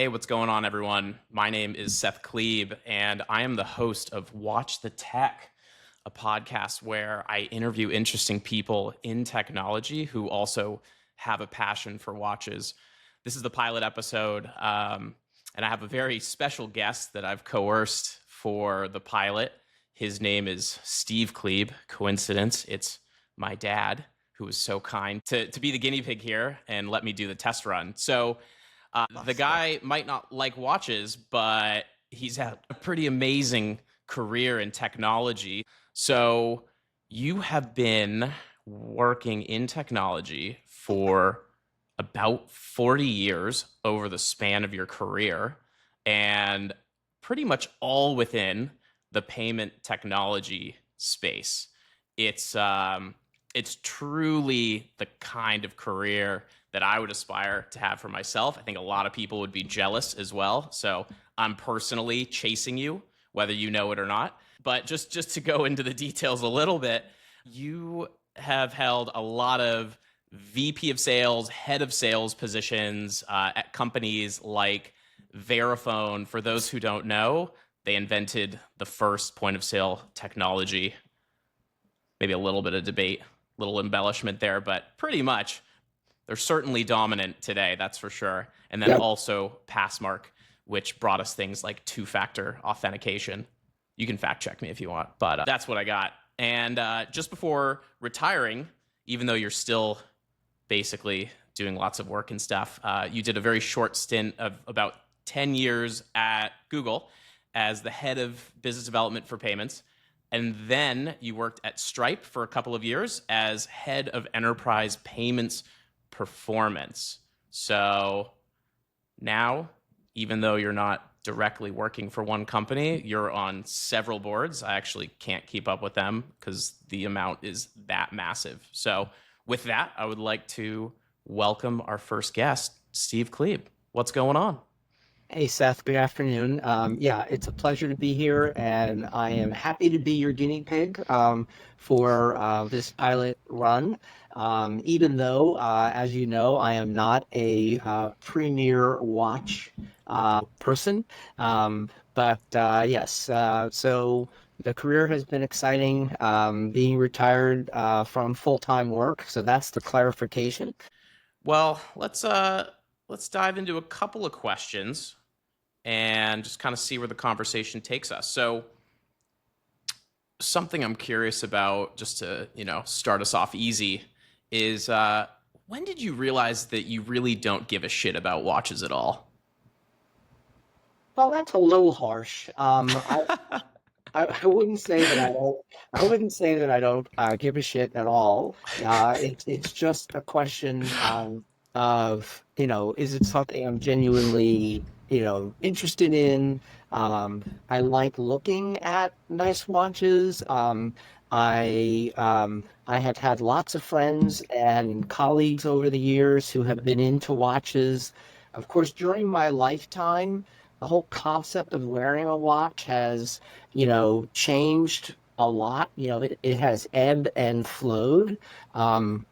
Hey, what's going on, everyone? My name is Seth Klebe, and I am the host of Watch the Tech, a podcast where I interview interesting people in technology who also have a passion for watches. This is the pilot episode, and I have a very special guest that I've coerced for the pilot. His name is Steve Klebe. Coincidence, it's my dad who was so kind to be the guinea pig here and let me do the test run. The Awesome. guy might not like watches, but he's had a pretty amazing career in technology. So you have been working in technology for about 40 years over the span of your career, and pretty much all within the payment technology space. It's truly the kind of career that I would aspire to have for myself. I think a lot of people would be jealous as well. So I'm personally chasing you, whether you know it or not. But just to go into the details a little bit, you have held a lot of VP of sales, head of sales positions at companies like Verifone. For those who don't know, they invented the first point of sale technology. Maybe a little bit of debate, little embellishment there, but pretty much they're certainly dominant today, that's for sure. And then Yep. also Passmark, which brought us things like two-factor authentication. You can fact check me if you want, but that's what I got. And just before retiring, even though you're still basically doing lots of work and stuff, you did a very short stint of about 10 years at Google as the head of business development for payments. And then you worked at Stripe for a couple of years as head of enterprise payments performance. So now, even though you're not directly working for one company, you're on several boards. I actually can't keep up with them because the amount is that massive. So with that, I would like to welcome our first guest, Steve Klebe. What's going on? Hey, Seth, good afternoon. Yeah, it's a pleasure to be here, and I am happy to be your guinea pig for this pilot run. Even though, as you know, I am not a premier watch person. But yes, so the career has been exciting, being retired from full-time work. So that's the clarification. Well, let's dive into a couple of questions and just kind of see where the conversation takes us. So, something I'm curious about, just to start us off easy, is when did you realize that you really don't give a shit about watches at all? Well, that's a little harsh. I wouldn't say that I don't. I wouldn't say that I don't give a shit at all. It's just a question of is it something I'm genuinely interested in? I like looking at nice watches. I have had lots of friends and colleagues over the years who have been into watches. Of course, during my lifetime, the whole concept of wearing a watch has changed a lot. It has ebbed and flowed. And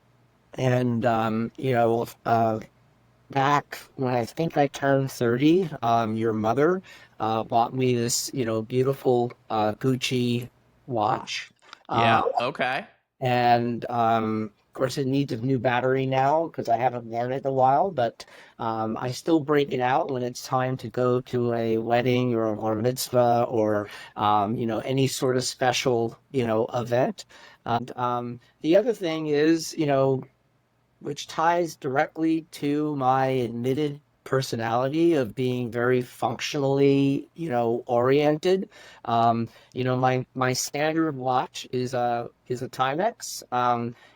back when I think I turned 30, your mother bought me this, beautiful Gucci watch. Uh, Yeah. Okay. and of course, it needs a new battery now because I haven't worn it in a while, but I still break it out when it's time to go to a wedding or a mitzvah or, any sort of special, event. And the other thing is, which ties directly to my admitted personality of being very functionally, oriented. My standard watch is a Timex,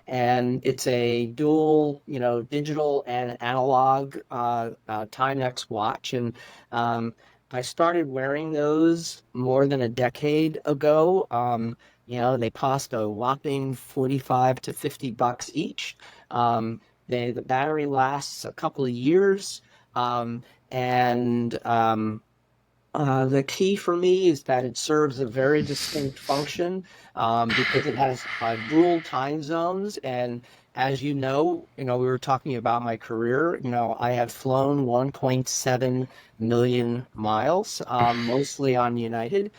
and it's a dual, digital and analog Timex watch, and I started wearing those more than a decade ago. They cost a whopping 45 to $50 each. Um, the battery lasts a couple of years, um, and the key for me is that it serves a very distinct function because it has dual time zones, and as you know, we were talking about my career. You know, I have flown 1.7 million miles, mostly on United.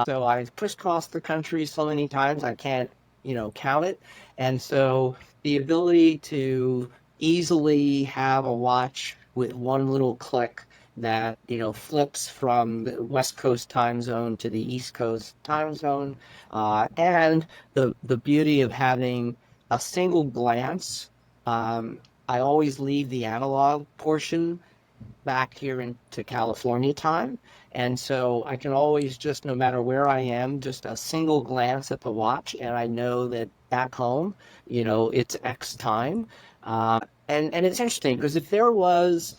So I've crisscrossed the country so many times I can't, you know, count it. And so the ability to easily have a watch with one little click that, you know, flips from the West Coast time zone to the East Coast time zone, and the beauty of having a single glance. Um, I always leave the analog portion back here into California time. And so I can always just, no matter where I am, just a single glance at the watch, and I know that back home, you know, it's X time. And it's interesting because if there was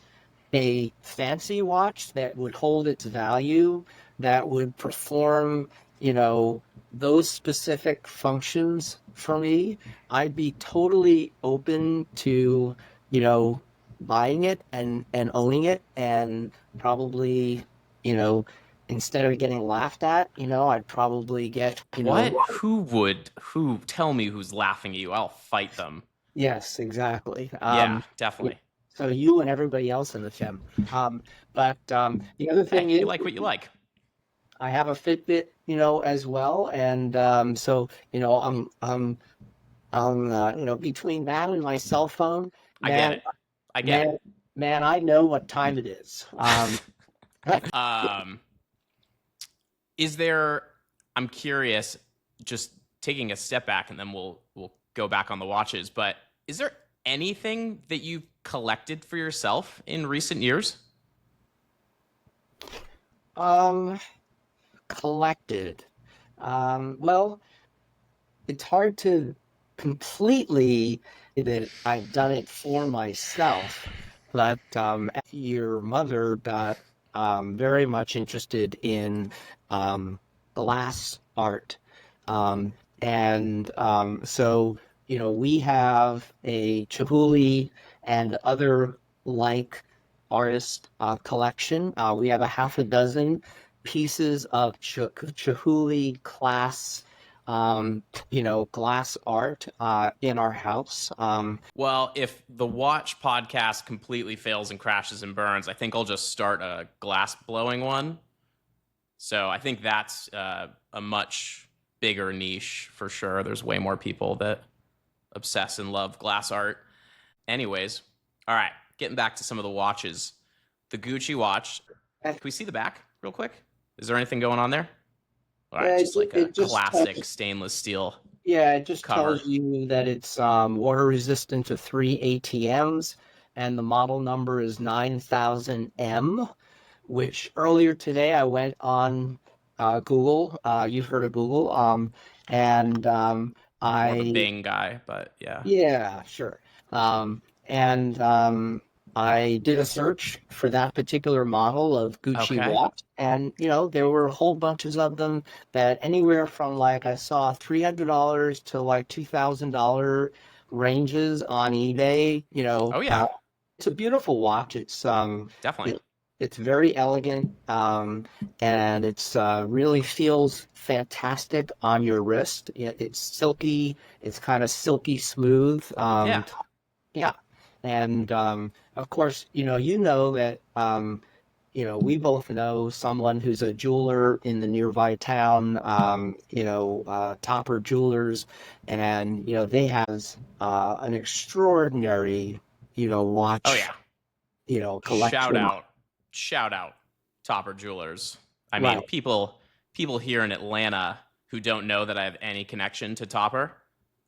a fancy watch that would hold its value, that would perform, you know, those specific functions for me, I'd be totally open to, you know, buying it and owning it and probably, you know, instead of getting laughed at, you know, I'd probably get, you What? know, Who? Tell me who's laughing at you. I'll fight them. yes, exactly. Yeah, definitely. So you and everybody else in the gym. But the other Hey, thing you is, like what you like. I have a Fitbit, you know, as well, and so you know, you know, between that and my cell phone, I get man, it. I get it. man, man, I know what time it is. Um, is there? I'm curious. Just taking a step back, and then we'll go back on the watches. But is there anything that you've collected for yourself in recent years? um, collected. Well, it's hard to completely that I've done it for myself, but your mother got very much interested in um, glass art. Um, and so, you know, we have a Chihuly and other like artist collection. We have a half a dozen pieces of Chihuly class, you know, glass art in our house. Well, if the watch podcast completely fails and crashes and burns, I think I'll just start a glass blowing one. So I think that's a much bigger niche for sure. There's way more people that obsess and love glass art. Anyways, all right, getting back to some of the watches. The Gucci watch. And, Can we see the back real quick? Is there anything going on there? All right, yeah, just like a it just classic stainless steel yeah, it just cover. tells you that it's water resistant to 3 ATMs, and the model number is 9000M. Which earlier today I went on Google. You've heard of Google, and More of a I Bing guy, but yeah. yeah, sure. And I did a search for that particular model of Gucci Okay. watch, and you know there were whole bunches of them that anywhere from like I saw $300 to like $2,000 ranges on eBay. You know, Oh yeah, it's a beautiful watch. definitely. It's very elegant, and it's really feels fantastic on your wrist. It's silky. It's kind of silky smooth. Yeah. Yeah, and of course, you know that you know we both know someone who's a jeweler in the nearby town. You know, Topper Jewelers, and you know they have an extraordinary, you know, Oh watch, yeah. you know, Shout collection. out, shout out, Topper Jewelers. I mean, Right. people here in Atlanta who don't know that I have any connection to Topper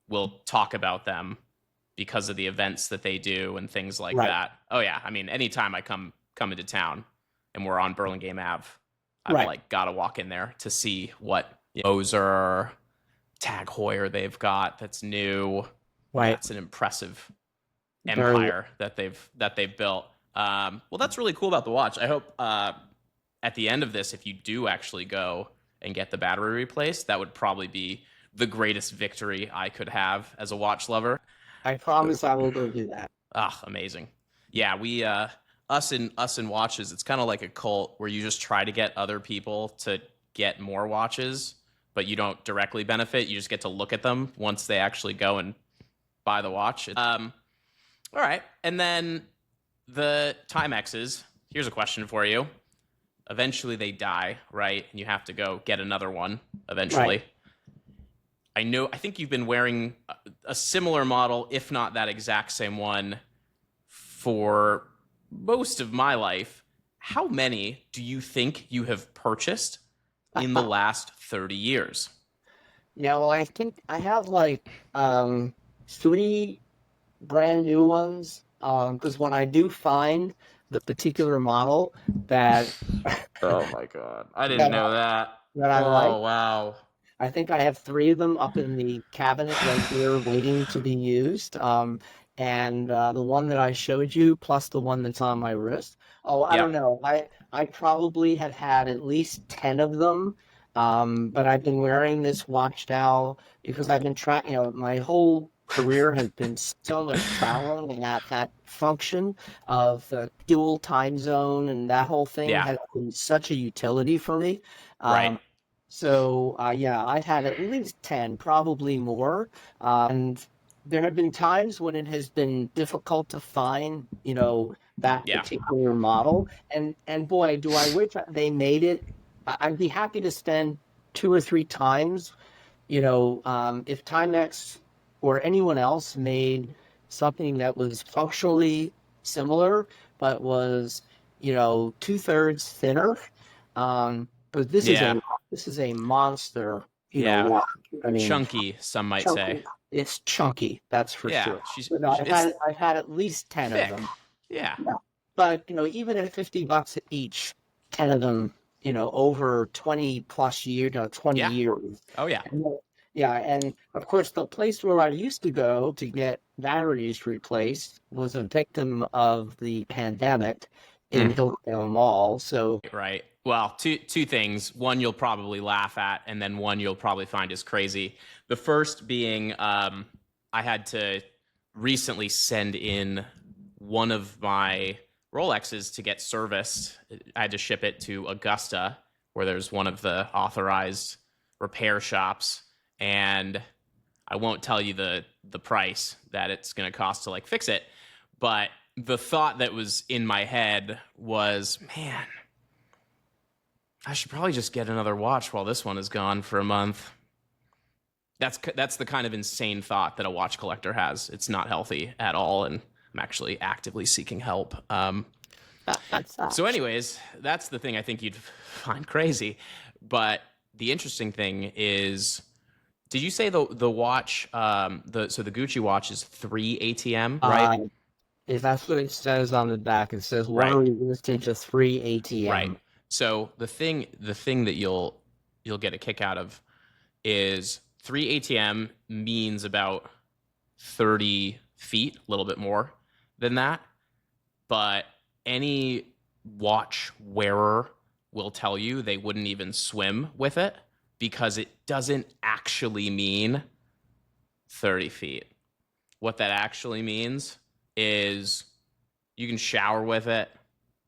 will talk about them because of the events that they do and things like Right. that. Oh yeah, I mean, anytime I come into town and we're on Burlingame Ave, I've Right. like got to walk in there to see what Moser, Tag Heuer they've got that's new. Right. That's an impressive Very empire that they've built. Well, that's really cool about the watch. I hope at the end of this, if you do actually go and get the battery replaced, that would probably be the greatest victory I could have as a watch lover. I promise I will go do that. Ah, amazing. Yeah, we us in watches, it's kind of like a cult where you just try to get other people to get more watches, but you don't directly benefit. You just get to look at them once they actually go and buy the watch. All right. And then the Timexes, here's a question for you. Eventually they die, right? And you have to go get another one eventually. Right. I think you've been wearing a similar model, if not that exact same one, for most of my life. How many do you think you have purchased in the last 30 years? Yeah, well, I think I have like three brand new ones. Because when I do find the particular model that Oh my God. I didn't that know that. I like, Oh, wow. I think I have three of them up in the cabinet right here, waiting to be used. And the one that I showed you, plus the one that's on my wrist. Oh, I don't Yep. know. I probably have had at least 10 of them. But I've been wearing this watch now because I've been trying, my whole career has been so much traveling, and that function of the dual time zone and that whole thing Yeah. has been such a utility for me. Right. Yeah, I've had at least 10, probably more. And there have been times when it has been difficult to find, that Yeah. particular model. And boy, do I wish they made it. I'd be happy to spend two or three times, if Timex or anyone else made something that was functionally similar, but was, two-thirds thinner. But Yeah. this is a monster, Yeah. watch. I mean, Chunky, some might say. chunky. It's chunky, that's for Yeah. sure. But no, It's I've had at least 10 of thick. them. Yeah. Yeah. But even at $50 each, 10 of them, over 20 plus years, 20 Yeah. years. Oh, yeah. And yeah, and of course, the place where I used to go to get batteries replaced was a victim of the pandemic in Mm. Hillsdale Mall. So, Right. Well, two things. One you'll probably laugh at, and then one you'll probably find is crazy. The first being, I had to recently send in one of my Rolexes to get serviced. I had to ship it to Augusta, where there's one of the authorized repair shops, and I won't tell you the price that it's going to cost to like fix it, but the thought that was in my head was, man, I should probably just get another watch while this one is gone for a month. That's the kind of insane thought that a watch collector has. It's not healthy at all, and I'm actually actively seeking help. that's that. So, anyways, that's the thing I think you'd find crazy. But the interesting thing is, did you say the watch? The Gucci watch is 3 ATM, right? If that's what it says on the back, it says Right, one resistant to 3 right. ATM. So the thing that you'll get a kick out of is 3 ATM means about 30 feet, a little bit more than that. But any watch wearer will tell you they wouldn't even swim with it because it doesn't actually mean 30 feet. What that actually means is you can shower with it,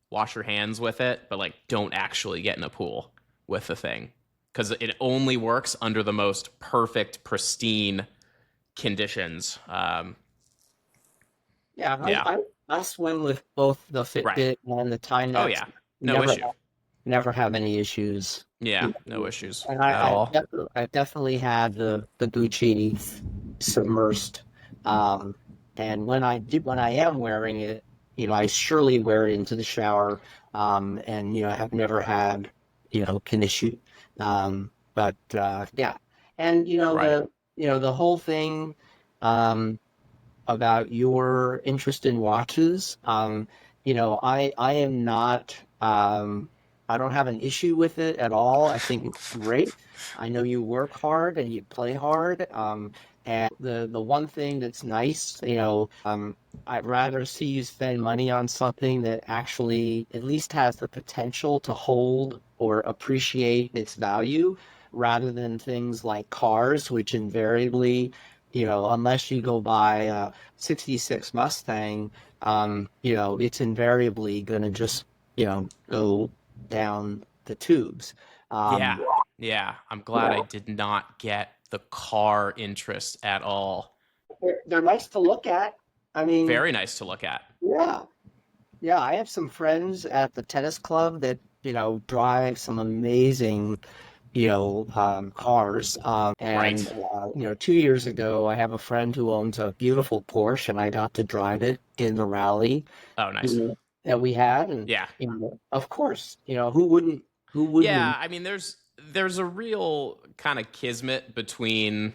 wash your hands with it, but like don't actually get in a pool with the thing because it only works under the most perfect, pristine conditions. Yeah, Yeah, I swim with both the right. Fitbit and the Oh Timex. yeah, no Never issue. never have any issues. Yeah, no issues And at all. I definitely had the Gucci submersed. Um, and when I am wearing it, I surely wear it into the shower. And I have never had, an issue. Yeah. And Right. the whole thing about your interest in watches. I am not I don't have an issue with it at all. I think it's great. I know you work hard and you play hard. And the one thing that's nice, I'd rather see you spend money on something that actually at least has the potential to hold or appreciate its value rather than things like cars, which invariably, unless you go buy a 66 Mustang, it's invariably going to just, go down the tubes. Yeah. Um, Yeah. I'm you glad I know, did not get the car interest at all. they're nice to look at. I mean, Very nice to look at. yeah, yeah. I have some friends at the tennis club that drive some amazing cars. Right. And 2 years ago, I have a friend who owns a beautiful Porsche, and I got to drive it in the rally Oh, nice. that we had. And Yeah. of course, who wouldn't? Yeah, I mean there's a real kind of kismet between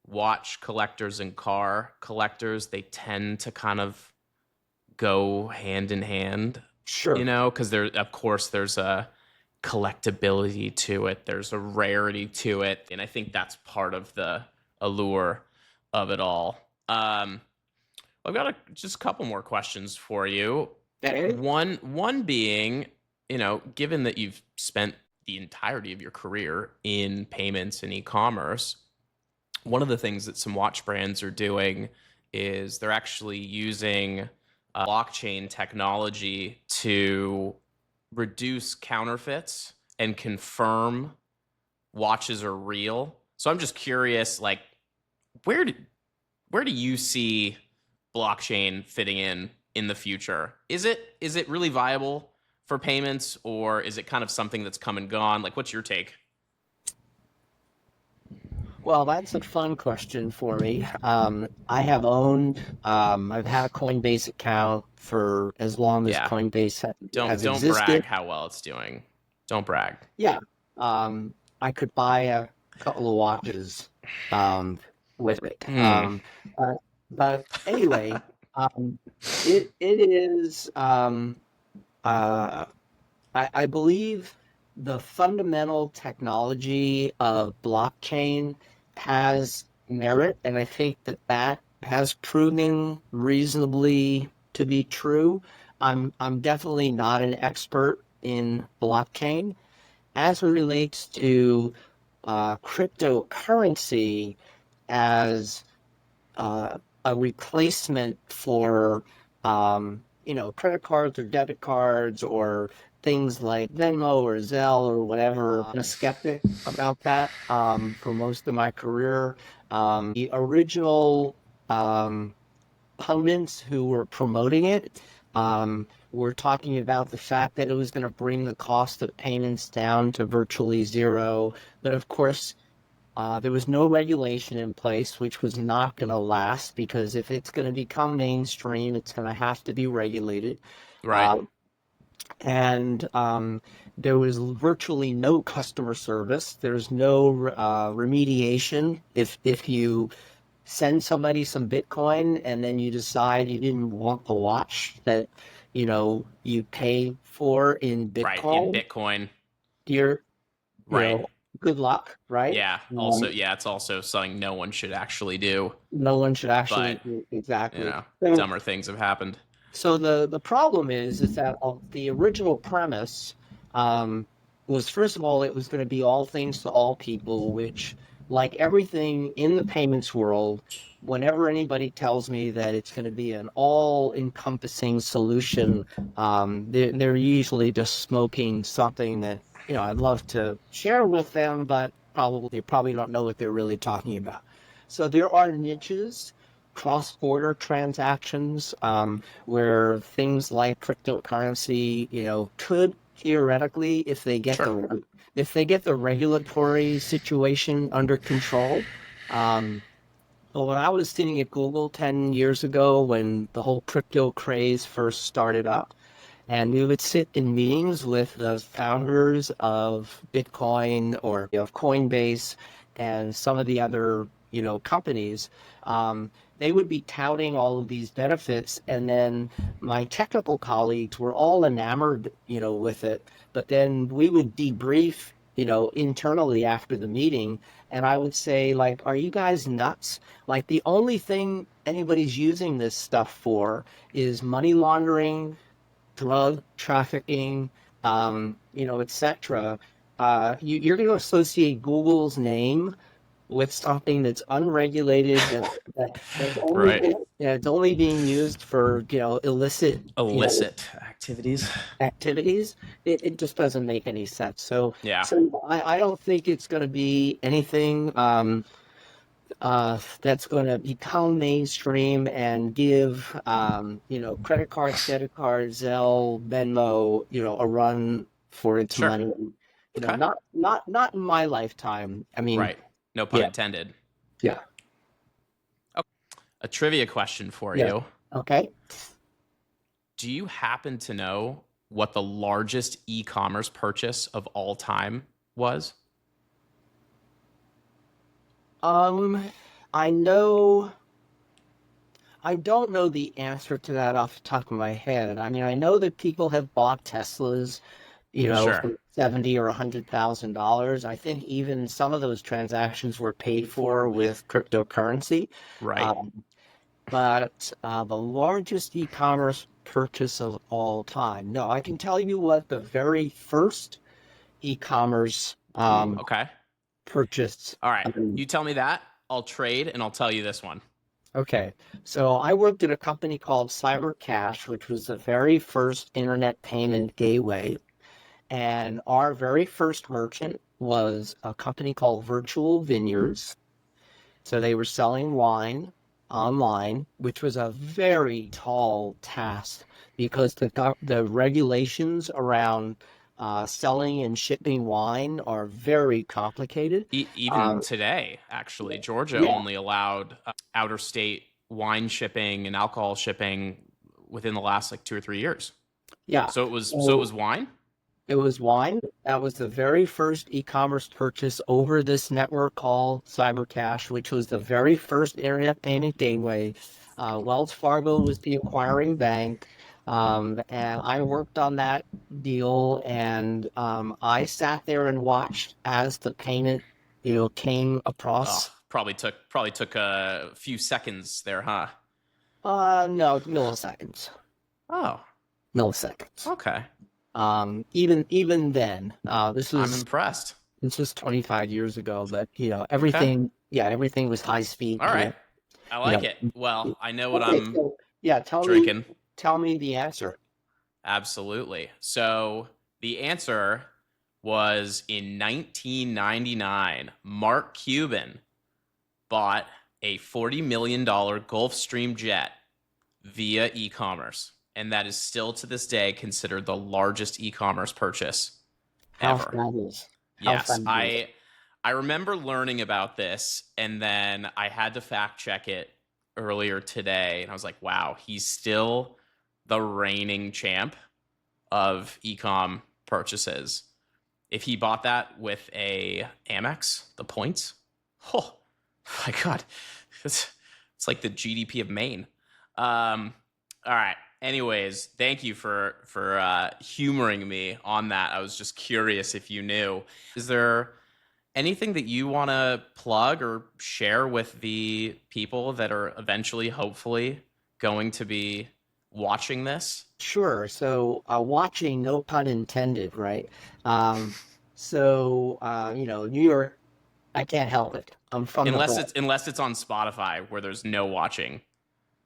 watch collectors and car collectors. They tend to kind of go hand in hand, Sure. because there, of course, there's a collectability to it, there's a rarity to it, and I think that's part of the allure of it all. I've got just a couple more questions for you. Okay. One being, given that you've spent the entirety of your career in payments and e-commerce, one of the things that some watch brands are doing is they're actually using blockchain technology to reduce counterfeits and confirm watches are real. So I'm just curious, like, where do you see blockchain fitting in the future? Is it really viable for payments, or is it kind of something that's come and gone? Like, what's your take? Well, that's a fun question for me. I've had a Coinbase account for as long as Yeah. Coinbase Don't has don't brag existed. how well it's doing. Don't brag. Yeah. I could buy a couple of watches with it. Hmm. But anyway, um, it is. Uh, I believe the fundamental technology of blockchain has merit, and I think that that has proven reasonably to be true. I'm definitely not an expert in blockchain as it relates to cryptocurrency as a replacement for credit cards or debit cards or things like Venmo or Zelle or whatever. I'm a skeptic about that for most of my career. The original um, pundits who were promoting it were talking about the fact that it was going to bring the cost of payments down to virtually zero. But of course, there was no regulation in place, which was not going to last because if it's going to become mainstream, it's going to have to be regulated. Right. Um, and there was virtually no customer service. There's no remediation. If you send somebody some Bitcoin and then you decide you didn't want the watch that you pay for in Right. In Bitcoin, Bitcoin. you're you Right. know good luck, right? Yeah. Also, yeah, it's also something no one should actually do. No one should But, actually exactly. So, dumber things have happened. so the problem is that the original premise um, was first of all it was going to be all things to all people, which like everything in the payments world, whenever anybody tells me that it's going to be an all-encompassing solution, they're usually just smoking something that I'd love to share with them, but they probably don't know what they're really talking about. So there are niches, cross-border transactions, where things like cryptocurrency, could theoretically, Sure. if they get the regulatory situation under control. Um, but when I was sitting at Google 10 years ago, when the whole crypto craze first started up, and we would sit in meetings with the founders of Bitcoin or of Coinbase and some of the other, companies. They would be touting all of these benefits, and then my technical colleagues were all enamored, with it. But then we would debrief, internally after the meeting, and I would say, like, "Are you guys nuts? Like, the only thing anybody's using this stuff for is money laundering, drug trafficking, etc. You're going to associate Google's name with something that's unregulated, that's only Right. it's only being used for illicit Illicit activities. activities. It just doesn't make any sense. So Yeah. I don't think it's going to be anything that's going to become mainstream and give, credit cards, debit cards, Zelle, Venmo, a run for its Sure. money. Okay. Not in my lifetime. I mean, Right. No pun yeah, intended. yeah, Okay. A trivia question for yeah. you. Okay. Do you happen to know what the largest e-commerce purchase of all time was? Um, I know. I don't know the answer to that off the top of my head. I mean, I know that people have bought Teslas, Sure. for 70 or $100,000. I think even some of those transactions were paid for with cryptocurrency. Right. Um, but the largest e-commerce purchase of all time. No, I can tell you what the very first e-commerce Okay. purchase. All right. um, You tell me that. I'll trade and I'll tell you this one. Okay, so I worked at a company called CyberCash, which was the very first internet payment gateway. And our very first merchant was a company called Virtual Vineyards. So they were selling wine online, which was a very tall task because the regulations around selling and shipping wine are very complicated. Even Um, today, actually, Georgia yeah, only allowed outer state wine shipping and alcohol shipping within the last like 2 or 3 years. yeah. So it was So wine. it was wine. That was the very first e-commerce purchase over this network called CyberCash, which was the very first internet payment gateway. Wells Fargo was the acquiring bank, and I worked on that deal. And I sat there and watched as the payment, came Oh, across. probably took a few seconds there, huh? No, milliseconds, Oh, milliseconds. okay. Even then, I'm impressed. this was 25 years ago, but Okay. everything was high speed. All right. I You like know. it. Well, I know what Okay, I'm so yeah, drinking. tell me the answer. Absolutely. So the answer was in 1999, Mark Cuban bought a $40 million Gulfstream jet via e commerce. And that is still to this day considered the largest e commerce purchase How ever. fabulous! How Yes, fabulous! I remember learning about this and then I had to fact check it earlier today and I was like, wow, he's still the reigning champ of ecom purchases. If he bought that with a Amex, the points, oh my god, it's like the GDP of Maine. All right. Anyways, thank you for humoring me on that. I was just curious if you knew. Is there anything that you want to plug or share with the people that are eventually, hopefully, going to be watching this? Sure. So, watching, no pun intended, right? Um, so, New York, I can't help it. I'm from the Unless Bronx. it's on Spotify where there's no watching.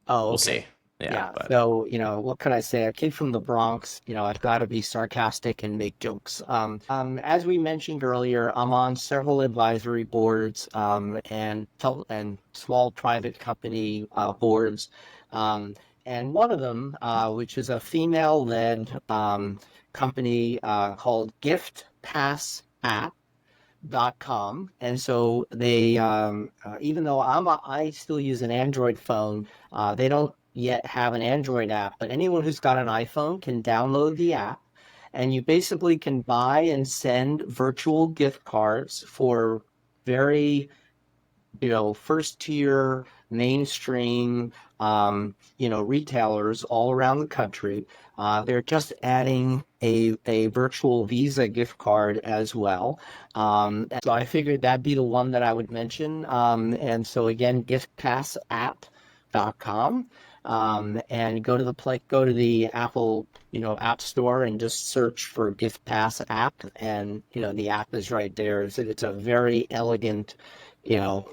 Oh, We'll okay. see. Yeah, Yeah. but So, what can I say? A kid from the Bronx, I've got to be sarcastic and make jokes. As we mentioned earlier, I'm on several advisory boards, and small private company boards. Um, and one of them, which is a female-led company called Gift Pass App.com. And so they, even though I still use an Android phone, they don't yet have an Android app, but anyone who's got an iPhone can download the app, and you basically can buy and send virtual gift cards for very, first tier mainstream, retailers all around the country. They're just adding a virtual Visa gift card as well. And so I figured that'd be the one that I would mention. And so again, giftpassapp.com. And go to the Apple, App Store and just search for Gift Pass app. And, the app is right there. It's a very elegant, you know,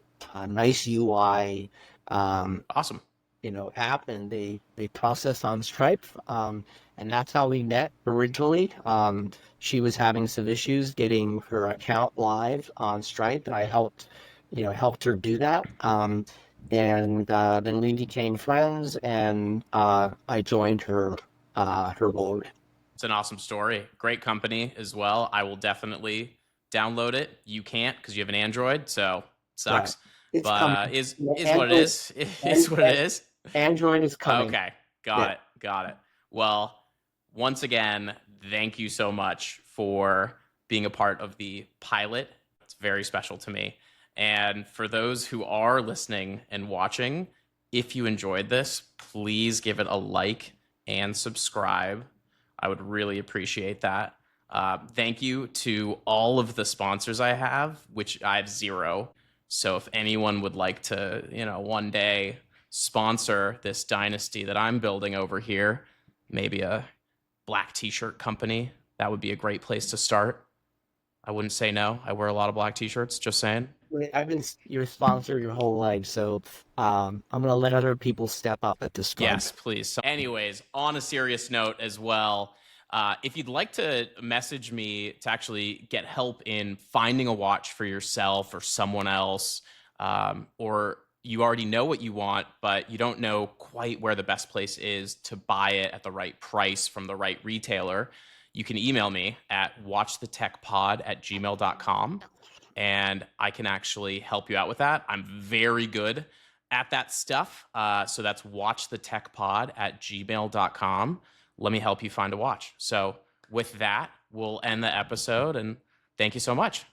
nice UI, awesome. app, and they process on Stripe. And that's how we met originally. She was having some issues getting her account live on Stripe, and I helped helped her do that. And then we became friends, and I joined her board. It's an awesome story. Great company as well. I will definitely download it. You can't because you have an Android, so Right. sucks. It's But coming. is what it Android, is. Is what it is. Android is coming. Okay, got Yeah. it. Got it. Well, once again, thank you so much for being a part of the pilot. It's very special to me. And for those who are listening and watching, if you enjoyed this, please give it a like and subscribe. I would really appreciate that. Thank you to all of the sponsors I have, which I have zero. So if anyone would like to, one day sponsor this dynasty that I'm building over here, maybe a black t-shirt company, that would be a great place to start. I wouldn't say no. I wear a lot of black t-shirts, just saying. I've been your sponsor your whole life, so I'm gonna let other people step up at this point. Yes, please. So anyways, on a serious note as well, if you'd like to message me to actually get help in finding a watch for yourself or someone else, or you already know what you want, but you don't know quite where the best place is to buy it at the right price from the right retailer, you can email me at watchthetechpod@gmail.com, and I can actually help you out with that. I'm very good at that stuff. So that's watchthetechpod@gmail.com. Let me help you find a watch. So with that, we'll end the episode, and thank you so much.